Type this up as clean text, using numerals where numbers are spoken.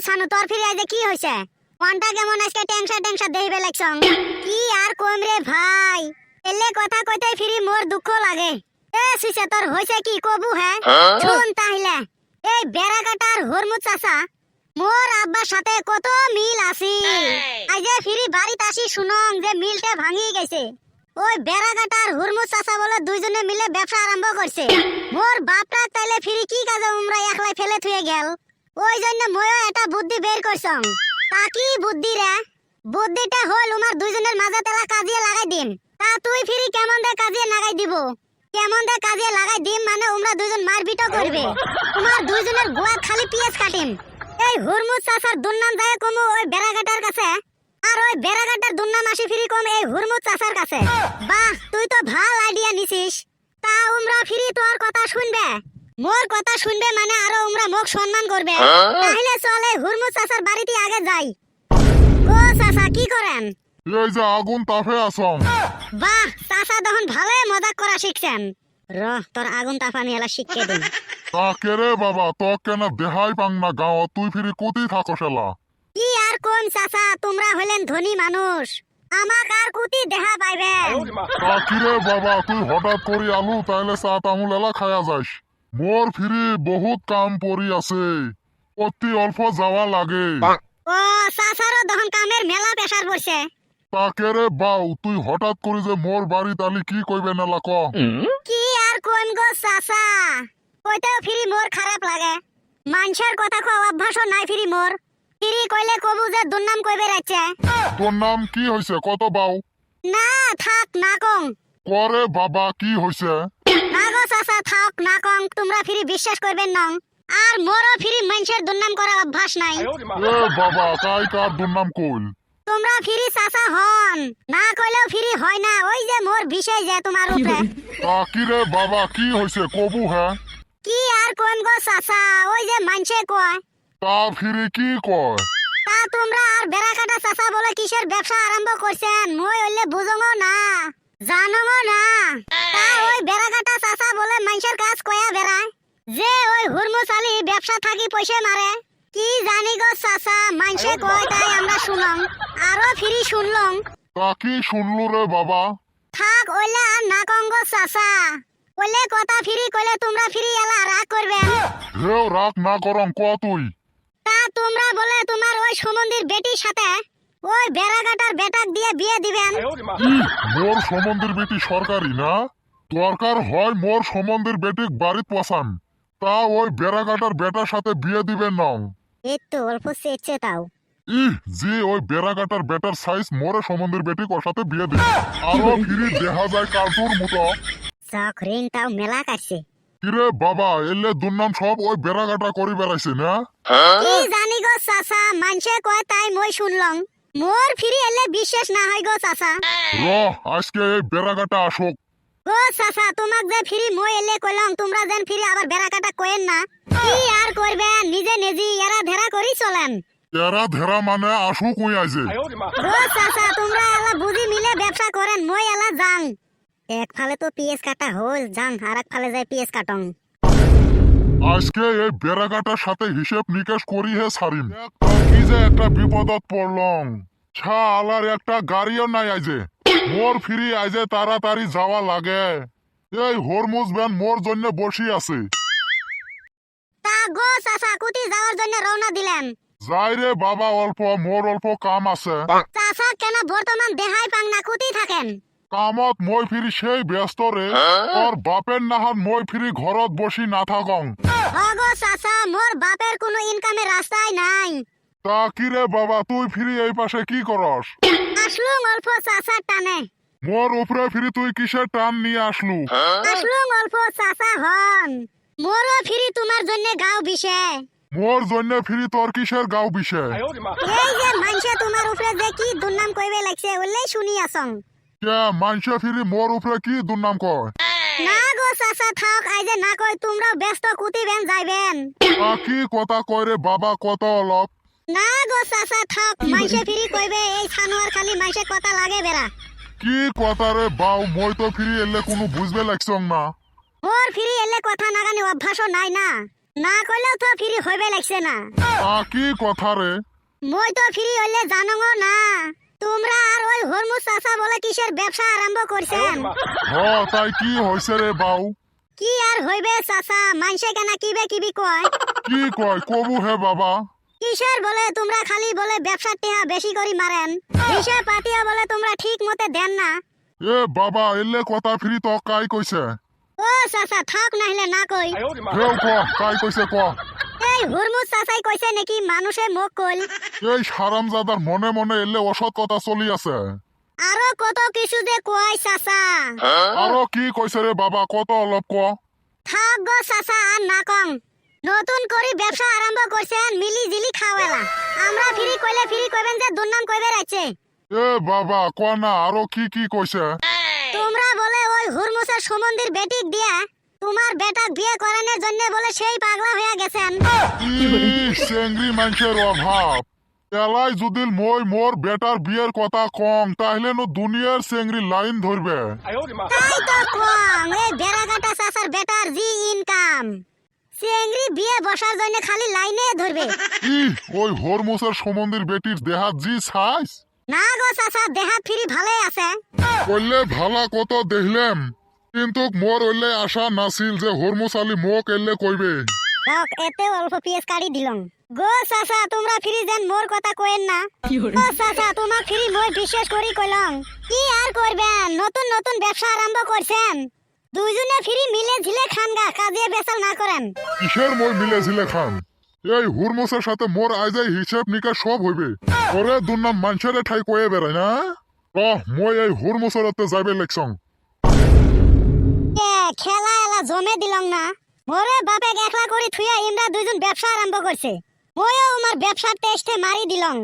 সানু তোর ফিরে আইজে কি হইছে? মনটা কেমন আজকে টেনশন দেইবে লাগছং? কি আর কম রে ভাই, এলে কথা কইতে ফিরি মোর দুঃখ লাগে। এ সিসে তোর হইছে কি কবু হ্যাঁ? শুন তাহলে, এই বেড়াকাটার হরমুদ চাচা মোর আব্বার সাথে কত মিল আছিল। আইজে ফিরি বাড়িতে আসি শুনং যে মিলটা ভাঙি গেছে। ওই বেড়াকাটার হরমুদ চাচা বলে দুইজনে মিলে ব্যবসা আরম্ভ করছে। মোর বাপটা তাইলে ফিরি কি কাজে উমরা একলাই ফেলে থুয়ে গেল। ওই জন্য ময়ও এটা বুদ্ধি বের করছং। তা কি বুদ্ধি রে? বুদ্ধিটা হল উমার দুইজনের মাঝে তেলা কাজিয়ে লাগাই দিম। তা তুই ফিরি কেমন দে কাজিয়ে লাগাই দিব? কেমন দে কাজিয়ে লাগাই দিম মানে উমরা দুইজন মারপিটও করবে। তোমার দুইজনের গোয়া খালি পিয়াজ কাটিম। এই হুরমুদ চাচার দুর্নাম যায় কমু ওই বেড়াঘাটার কাছে, আর ওই বেড়াঘাটার দুর্নাম আসি ফিরি কম এই হুরমুদ চাচার কাছে। বাহ, তুই তো ভাল আইডিয়া নিছিস। তা উমরা ফিরি তোর কথা শুনবে, মোর কথা শুনবে মানে আরো উমরা মুখ সম্মান করবে। তাহলে চল এই হুরমুদ চাচার বাড়িতে আগে যাই। ও চাচা কি করেন? এই যে আগুন তাপে আসং। বাহ, চাচা তখন ভালোই মজাক করা শিখছেন। তোর আগুন তাপানি এলা শিখকে দিন। তা কেরে বাবা তো কেন দেহাই পাং না গাঁও, তুই ফিরি কোথায় থাকস এলা? কি আর কোন চাচা, তোমরা হলেন ধনী মানুষ, আমাক আর কুতি দেখা পাইবে। তা কিরে বাবা তুই হঠাৎ করি আলু তাইলে চা তামুল এলা খায়া যাস। মোর ফিরি বহুত কাম পড়ি আছে, অতি অল্প যাওয়া লাগে। ও চাচারও দহন কামের মেলা পেশার পড়ছে। তা কেরে বাউ তুই হঠাৎ করি যে মোর বাড়ি তালি কি কইবে না ক? কি আর কোন গো চাচা, কইতেও ফিরি মোর খারাপ লাগে। মানুষের কথা কওয়া অভ্যাসও নাই ফিরি মোর। ফিরি কইলে কবু যে দুর্নাম কইবে রাখছে। তোর নাম কি হইছে কত বাউ? না থাক না কং। করে বাবা কি হইছে? না গো চাচা থাক না কং, তোমরা ফিরি বিশ্বাস করবেন নং। আর মোরও ফিরি মানুষের দুর্নাম করা অভ্যাস নাই। এ বাবা কাই কার দুর্নাম কইল? তোমরা ফিরি চাচা হন, না কইলেও ফিরি হয় না। ওই যে মোর বিষয় যে তোমার উপরে। তা কিরে বাবা কি হইছে কবু হ্যাঁ? কি আর কোন গো চাচা, ওই যে মানছে কয়। তা ফিরি কি কয়? তা তোমরা আর বেড়াকাটা চাচা বলে কিসের ব্যবসা আরম্ভ করছেন মই হইলে বুঝঙো না, জানঙো না। তা ওই বেড়াকাটা চাচা বলে মানুষের কাজ কয়া বেড়ায় যে ওই হুরমুচালি ব্যবসা থাকি পয়সা মারে। কি জানি গো চাচা, মানুষে কয় তাই আমরা শুনলাম, আরো ফিরি শুনলাম। তা কি শুনলু রে বাবা? থাক ওইলে আর না কঙ্গ চাচা, ওইলে কথা ফিরি কইলে তোমরা ফিরি এলা রাগ করবেন। হেও রাগ না করম ক তুই। তা তোমরা বলে তোমার ওই সমন্দির বেটির সাথে ওই বেড়াঘাটার বেটাক দিয়ে বিয়ে দিবেন। কি মোর সম্বন্ধের বেটি সরকারি না? দরকার হয় মোর সম্বন্ধের বেটি বাড়িত পছান, তা ওই বেড়াঘাটার বেটার সাথে বিয়ে দিবেন নং। এই তো অল্প চেয়েছে তাও। যে ওই বেড়াঘাটার বেটার সাইজ মোরে সম্বন্ধের বেটি ওর সাথে বিয়ে দিবে। আরো ফিরি দেখা যায় কার্টুর মতো। চক রিং তাও মেলা কাটছে। কিরে বাবা এলে দুর্নাম সব ওই বেড়াঘাটা করি বেড়াইছে না? কি জানি গো চাচা, মানুষে কয় তাই মই শুনলাম। মোর ফিরি এলে বিশ্বাস না হয় গো চাচা। র আজকে এই বেড়াঘাটা আসুক। গো চাচা তোমাক যে ফিরি মই এলে কইলাম, তোমরা যেন ফিরি আবার বেড়াকাটা কইেন না। কি আর করবেন, নিজে নিজে এরা ধেরা করি চলেন। এরা ধেরা মানে আসুক হই আইছে। গো চাচা তোমরা এলা বুঝি মিলে ব্যবসা করেন, মই এলা যাং। এক ফালে তো পিএস কাটা হল, যাং আর এক ফালে যাই পিএস কাটং। আজকে এই বেড়াঘাটার সাথে হিসেব নিকেশ করি হে সারিম। কি যে একটা বিপদত পড়লং, শালার একটা গাড়িও নাই আইজে। মোর ফিরি আইজে তাড়াতাড়ি যাওয়া লাগে। এই হরমুজ ব্যান মোর জন্য বসি আছে। তা গো চাচা কুতি যাওয়ার জন্য রওনা দিলেন? যাই রে বাবা অল্প, মোর অল্প কাম আছে। চাচা কেন বর্তমান দেহাই পাং না, কুতি থাকেন? কামত মই ফিরি সেই ব্যস্ত রে, তোর বাপের নাহান মই ফিরি ঘরত বসি না থাকং। গো চাচা মোর বাপের কোনো ইনকামের রাস্তাই নাই। তা কি রে বাবা তুই ফিরি এই পাশে কি করস? আসলুং অল্প চাচার টানে। মোর উপরে ফিরি তুই কিসের টান নিয়ে আসলু? আসলুং অল্প চাচা হন, মোরও ফিরি তোমার জন্য গাও বিষে। মোর জন্য ফিরি তোর কিসের গাও বিষে? এই যে মানুষে তোমার উপরে যে কি দুর্নাম কইবে লাগছে ওলেই শুনি আসং। কে মানসে ফিরি মোর উপরে কি দুর্নাম কয়? না গো চাচা থাক, আইজে না কই তোমরা ব্যস্ত কুতিবেন যাইবেন। কি কথা কয় রে বাবা কত অলপ? না গো চাচা থাক, মানুষে ফিরি কইবে এই ছানোয়ার খালি মানুষে কথা লাগে বেড়া। কি কথা রে বাউ, মই তো ফিরি এলে কোনো বুঝবে লাগছং না। মোর ফিরি এলে কথা নাগানি অভ্যাসও নাই না। না কইলেও তো ফ্রি হইবে লাগছে না। কি কথা রে? মই তো ফ্রি হইলে জানো না, তোমরা আর ওই হরমুজ চাচা বলে কিসের ব্যবসা আরম্ভ করছেন। তাই কি হয়েছে রে বাউ? কি আর হইবে চাচা, মানসে কেনা কিবে কিবি কয়। কি কয় কবু হে বাবা? কিসের বলে তোমরা খালি বলে ব্যবসার টেহা বেশি করে মারেন, হিসাব পাতিয়া বলে তোমরা ঠিক মতে দেন না। এ বাবা এলে কথা ফ্রি তো কাই কইছে? ও চাচা থাক নাহলে না কই। হেউ ক কাই কইছে ক? এই হরমুজ চাচাই কইছে নাকি মানুষে মুখ কইল। এই হারামজাদার মনে মনে এলে অসৎ কথা চলি আছে। আরো কত কিছু যে কয় চাচা। আরো কি কইছে রে বাবা, কত অলপ ক? থাক গো চাচা আর না কম। নতুন করে ব্যবসা আরম্ভ করছেন মিলি জিলি খাওয়ালা। আমরা ফ্রি কইলে ফ্রি কইবেন যে দুর্নাম কইবে রাখছে। এ বাবা ক না আরো কি কি কইছে? তোমরা বলে ওই হুরমুসের সম্বন্ধীর বেটিক দিয়া তোমার বেটাক বিয়ে করানোর জন্য বলে সেই পাগলা হয়ে গেছেন। চেংড়ি মানুষের অভাব। এলাই যদি মই মোর বেটার বিয়ের কথা কম তাহলে নো দুনিয়ার চেংড়ি লাইন ধরবে। তাই তো কম, এই বেড়াকাটা চাচার বেটার জি ইনকাম, চেংড়ি বিয়ে বসার জন্য খালি লাইনে ধরবে। ওই হরমুসের সম্বন্ধীর বেটির দেহাত জি সাইজ। না গো চাচা দেহাত ফ্রি ভালোই আছে। কইলে ভালা কত দেখলাম, কিন্তু মোর ওইলে আশা নাছিল যে হরমুস আলী মোক এলে কইবে। এতে অল্প পিএস কাটি দিলাম। গো চাচা তোমরা ফ্রি যেন মোর কথা কইেন না। ও চাচা তোমাক ফ্রি মই বিশ্বাস করি কইলাম। কি আর করবেন, নতুন নতুন ব্যবসা আরম্ভ করছেন, দুইজনে ফ্রি মিলে ঝিলে খানগা, কাজে বেচাল না করেন। কিসের মই মিলে ঝিলে খান? এই হুরমুসের সাথে মোর আইজাই হিসাব নিকাশ সব হইবে। ওরে দুর্নাম মানুষের ঠাই কয়ে বেড়ায় না। মই এই হুরমুসের যাইবে লেখছং। খেলা এলা জমে দিলাম না। মোরে বাপে একলা করে থুয়া ইমরা দুইজন ব্যবসা আরম্ভ করছে, মইও আমার ব্যবসার টেস্টে মারি দিলাম।